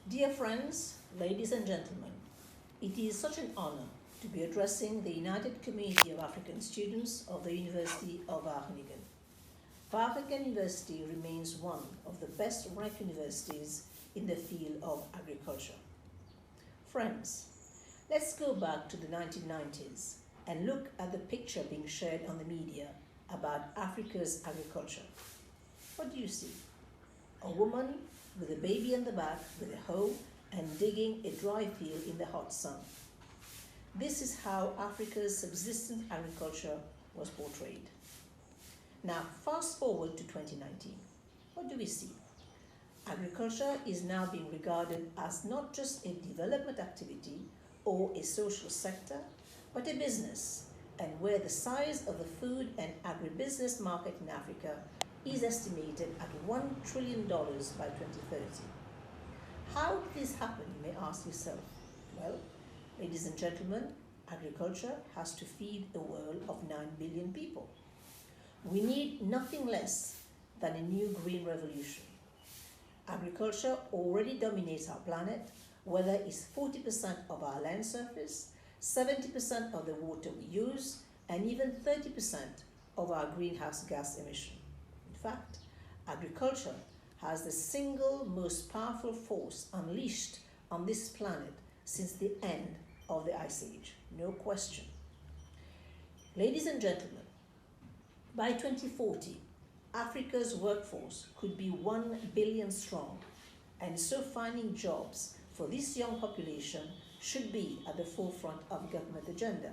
Dear friends, ladies and gentlemen, it is such an honor to be addressing the United Community of African Students of the University of Wageningen. Wageningen University remains one of the best ranked universities in the field of agriculture. Friends, let's go back to the 1990s and look at the picture being shared on the media about Africa's agriculture. What do you see? A woman with a baby on the back with a hoe and digging a dry field in the hot sun. This is how Africa's subsistence agriculture was portrayed. Now, fast forward to 2019. What do we see? Agriculture is now being regarded as not just a development activity or a social sector, but a business, and where the size of the food and agribusiness market in Africa is estimated at $1 trillion by 2030. How did this happen, you may ask yourself? Well, ladies and gentlemen, agriculture has to feed a world of 9 billion people. We need nothing less than a new green revolution. Agriculture already dominates our planet, whether it's 40% of our land surface, 70% of the water we use, and even 30% of our greenhouse gas emission. In fact, agriculture has the single most powerful force unleashed on this planet since the end of the Ice Age, no question. Ladies and gentlemen, by 2040, Africa's workforce could be 1 billion strong, and so finding jobs for this young population should be at the forefront of government agenda.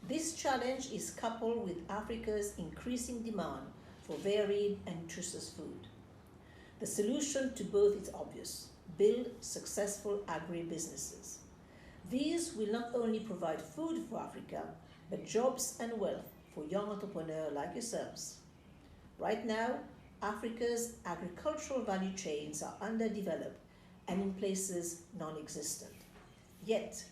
This challenge is coupled with Africa's increasing demand for varied and nutritious food. The solution to both is obvious: build successful agri-businesses. These will not only provide food for Africa, but jobs and wealth for young entrepreneurs like yourselves. Right now, Africa's agricultural value chains are underdeveloped and in places non-existent. Yet,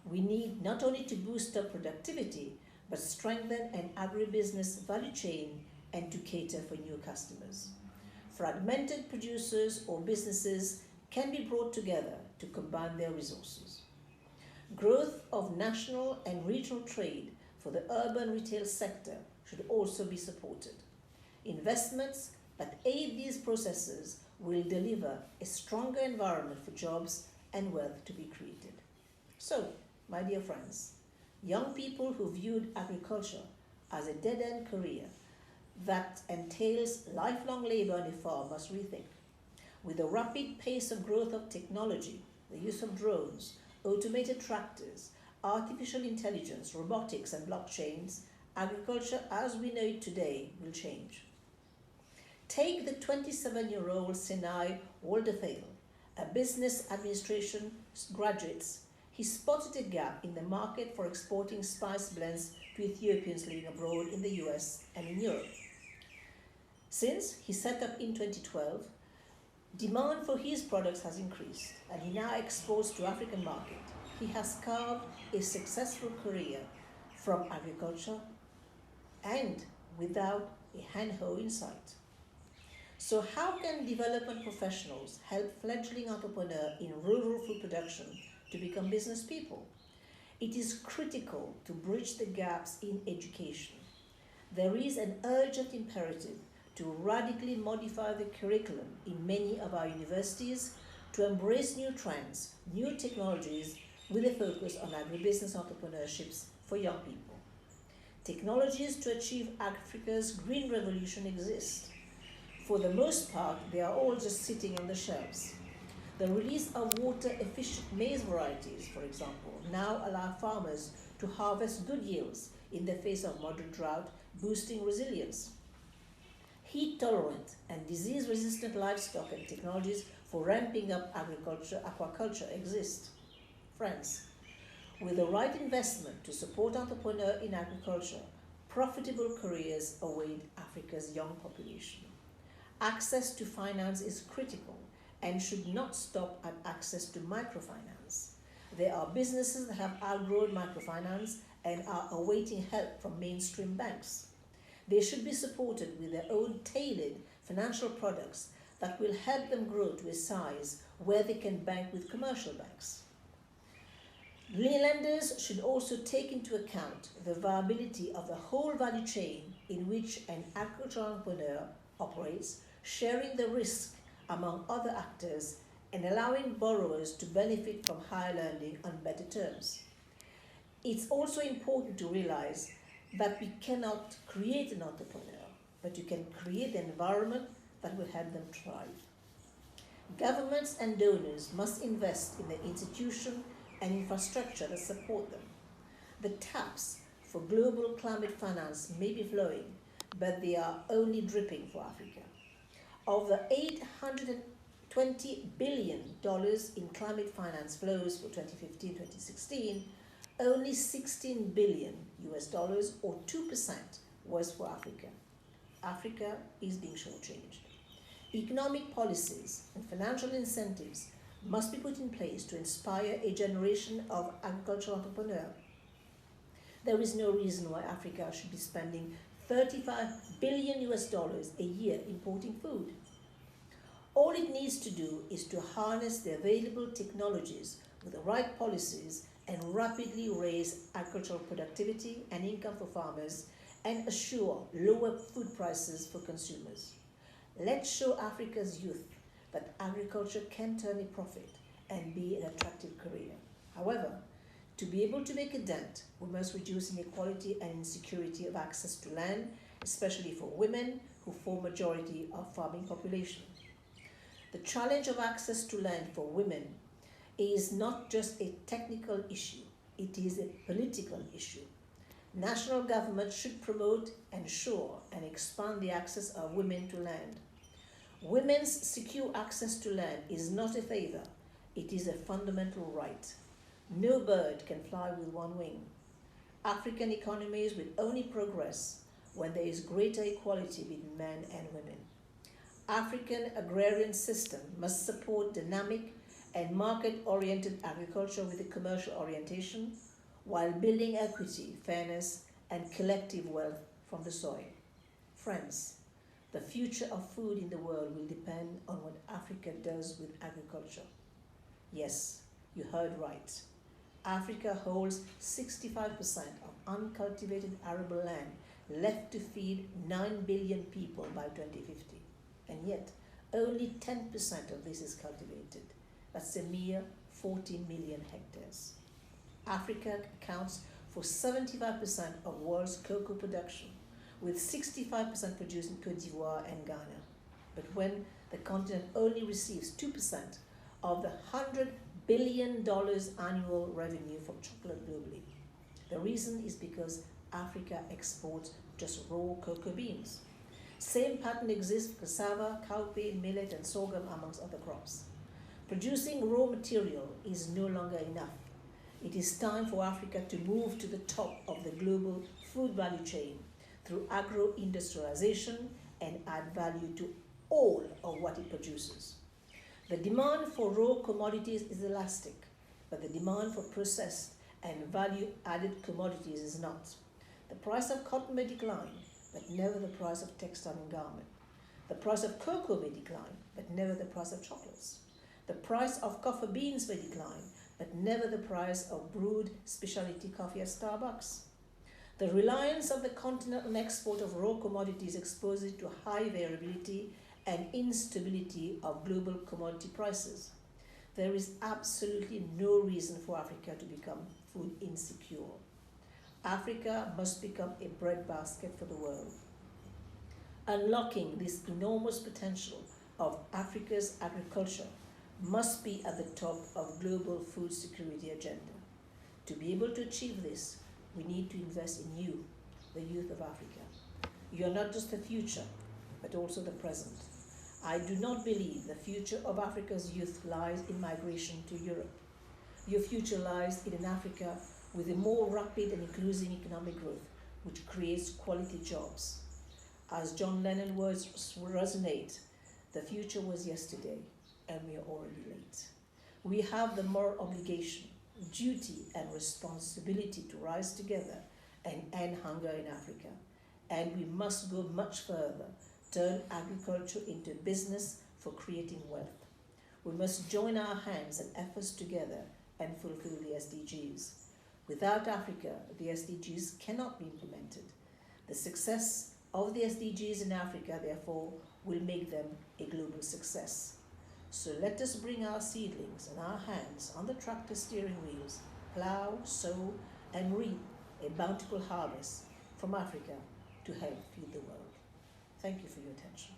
we need not only to boost up productivity, but strengthen an agribusiness value chain and to cater for new customers. Fragmented producers or businesses can be brought together to combine their resources. Growth of national and regional trade for the urban retail sector should also be supported. Investments that aid these processes will deliver a stronger environment for jobs and wealth to be created. So, my dear friends, young people who viewed agriculture as a dead-end career that entails lifelong labor on a farm must rethink. With the rapid pace of growth of technology, the use of drones, automated tractors, artificial intelligence, robotics, and blockchains, agriculture as we know it today will change. Take the 27-year-old Sinai Waldefeil, a business administration graduate. He spotted a gap in the market for exporting spice blends to Ethiopians living abroad in the US and in Europe. Since he set up in 2012, demand for his products has increased, and he now exports to African market. He has carved a successful career from agriculture and without a hand-hoe in sight. So how can development professionals help fledgling entrepreneurs in rural food production to become business people? It is critical to bridge the gaps in education. There is an urgent imperative to radically modify the curriculum in many of our universities to embrace new trends, new technologies with a focus on agribusiness entrepreneurships for young people. Technologies to achieve Africa's green revolution exist. For the most part, they are all just sitting on the shelves. The release of water-efficient maize varieties, for example, now allow farmers to harvest good yields in the face of moderate drought, boosting resilience. Heat-tolerant and disease-resistant livestock and technologies for ramping up aquaculture exist. Friends, with the right investment to support entrepreneurs in agriculture, profitable careers await Africa's young population. Access to finance is critical and should not stop at access to microfinance. There are businesses that have outgrown microfinance and are awaiting help from mainstream banks. They should be supported with their own tailored financial products that will help them grow to a size where they can bank with commercial banks. Lenders should also take into account the viability of the whole value chain in which an agricultural entrepreneur operates, sharing the risk among other actors and allowing borrowers to benefit from higher lending on better terms. It's also important to realize that we cannot create an entrepreneur, but you can create an environment that will help them thrive. Governments and donors must invest in the institution and infrastructure that support them. The taps for global climate finance may be flowing, but they are only dripping for Africa. Of the $820 billion in climate finance flows for 2015-2016, only $16 billion or 2% was for Africa. Africa is being shortchanged. Economic policies and financial incentives must be put in place to inspire a generation of agricultural entrepreneurs. There is no reason why Africa should be spending $35 billion a year importing food. All it needs to do is to harness the available technologies with the right policies and rapidly raise agricultural productivity and income for farmers and assure lower food prices for consumers. Let's show Africa's youth that agriculture can turn a profit and be an attractive career. However, to be able to make a dent, we must reduce inequality and insecurity of access to land, especially for women who form majority of farming population. The challenge of access to land for women is not just a technical issue, it is a political issue. National governments should promote, ensure, and expand the access of women to land. Women's secure access to land is not a favor, it is a fundamental right. No bird can fly with one wing. African economies will only progress when there is greater equality between men and women. African agrarian system must support dynamic and market-oriented agriculture with a commercial orientation while building equity, fairness, and collective wealth from the soil. Friends, the future of food in the world will depend on what Africa does with agriculture. Yes, you heard right. Africa holds 65% of uncultivated arable land left to feed 9 billion people by 2050. And yet, only 10% of this is cultivated. That's a mere 40 million hectares. Africa accounts for 75% of world's cocoa production, with 65% produced in Côte d'Ivoire and Ghana. But when the continent only receives 2% of the $100 billion annual revenue from chocolate globally, the reason is because Africa exports just raw cocoa beans. Same pattern exists for cassava, cowpea, millet, and sorghum, amongst other crops. Producing raw material is no longer enough. It is time for Africa to move to the top of the global food value chain through agro-industrialization and add value to all of what it produces. The demand for raw commodities is elastic, but the demand for processed and value-added commodities is not. The price of cotton may decline, but never the price of textile and garment. The price of cocoa may decline, but never the price of chocolates. The price of coffee beans may decline, but never the price of brewed specialty coffee at Starbucks. The reliance of the continent on export of raw commodities exposes it to high variability and instability of global commodity prices. There is absolutely no reason for Africa to become food insecure. Africa must become a breadbasket for the world. Unlocking this enormous potential of Africa's agriculture must be at the top of global food security agenda. To be able to achieve this, we need to invest in you, the youth of Africa. You are not just the future, but also the present. I do not believe the future of Africa's youth lies in migration to Europe. Your future lies in an Africa with a more rapid and inclusive economic growth, which creates quality jobs. As John Lennon's words resonate, the future was yesterday, and we are already late. We have the moral obligation, duty, and responsibility to rise together and end hunger in Africa. And we must go much further, turn agriculture into a business for creating wealth. We must join our hands and efforts together and fulfill the SDGs. Without Africa, the SDGs cannot be implemented. The success of the SDGs in Africa, therefore, will make them a global success. So let us bring our seedlings and our hands on the tractor steering wheels, plow, sow, and reap a bountiful harvest from Africa to help feed the world. Thank you for your attention.